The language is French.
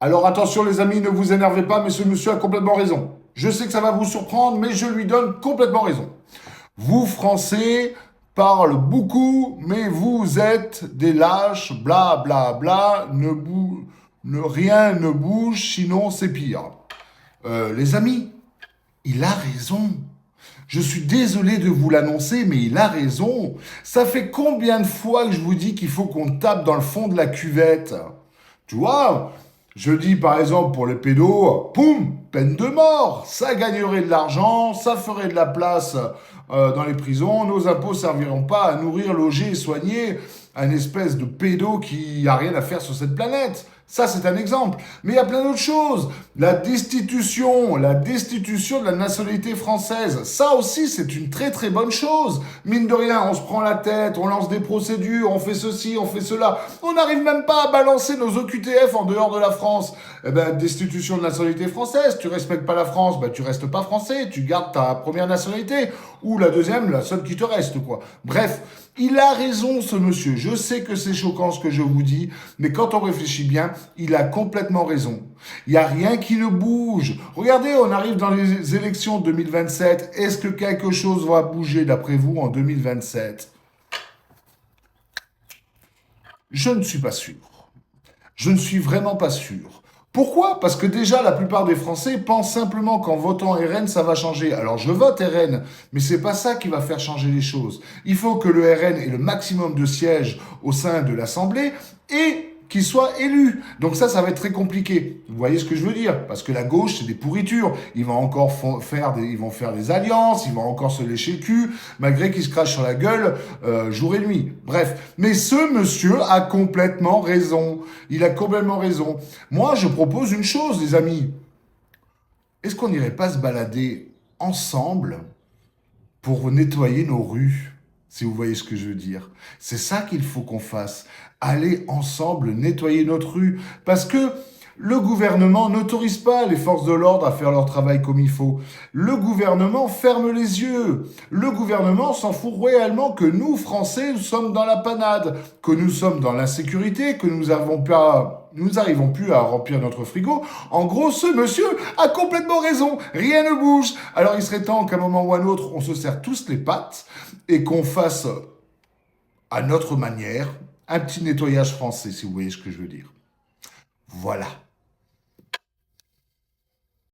Alors attention les amis, ne vous énervez pas, mais ce monsieur a complètement raison. Je sais que ça va vous surprendre, mais je lui donne complètement raison. Vous, Français, parlez beaucoup, mais vous êtes des lâches, bla bla bla, rien ne bouge, sinon c'est pire. Les amis, il a raison. Je suis désolé de vous l'annoncer, mais il a raison. Ça fait combien de fois que je vous dis qu'il faut qu'on tape dans le fond de la cuvette? Tu vois, je dis par exemple pour les pédos, poum, peine de mort. Ça gagnerait de l'argent, ça ferait de la place dans les prisons. Nos impôts serviront pas à nourrir, loger et soigner un espèce de pédo qui a rien à faire sur cette planète. Ça, c'est un exemple. Mais il y a plein d'autres choses. La destitution de la nationalité française. Ça aussi, c'est une très très bonne chose. Mine de rien, on se prend la tête, on lance des procédures, on fait ceci, on fait cela. On n'arrive même pas à balancer nos OQTF en dehors de la France. Eh ben, destitution de nationalité française. Tu respectes pas la France, ben, tu restes pas français. Tu gardes ta première nationalité. Ou la deuxième, la seule qui te reste, quoi. Bref. Il a raison, ce monsieur. Je sais que c'est choquant ce que je vous dis, mais quand on réfléchit bien, il a complètement raison. Il n'y a rien qui ne bouge. Regardez, on arrive dans les élections 2027. Est-ce que quelque chose va bouger d'après vous en 2027? Je ne suis pas sûr. Je ne suis vraiment pas sûr. Pourquoi? Parce que déjà, la plupart des Français pensent simplement qu'en votant RN, ça va changer. Alors, je vote RN, mais c'est pas ça qui va faire changer les choses. Il faut que le RN ait le maximum de sièges au sein de l'Assemblée et qu'il soit élu. Donc ça va être très compliqué. Vous voyez ce que je veux dire? Parce que la gauche, c'est des pourritures. Ils vont encore ils vont faire des alliances, ils vont encore se lécher le cul, malgré qu'ils se crachent sur la gueule jour et nuit. Bref. Mais ce monsieur a complètement raison. Il a complètement raison. Moi, je propose une chose, les amis. Est-ce qu'on n'irait pas se balader ensemble pour nettoyer nos rues, si vous voyez ce que je veux dire? C'est ça qu'il faut qu'on fasse. Aller ensemble nettoyer notre rue. Parce que le gouvernement n'autorise pas les forces de l'ordre à faire leur travail comme il faut. Le gouvernement ferme les yeux. Le gouvernement s'en fout réellement que nous, Français, nous sommes dans la panade, que nous sommes dans l'insécurité, que nous n'arrivons plus à remplir notre frigo. En gros, ce monsieur a complètement raison. Rien ne bouge. Alors il serait temps qu'à un moment ou à un autre, on se serre tous les pattes et qu'on fasse à notre manière un petit nettoyage français, si vous voyez ce que je veux dire. Voilà.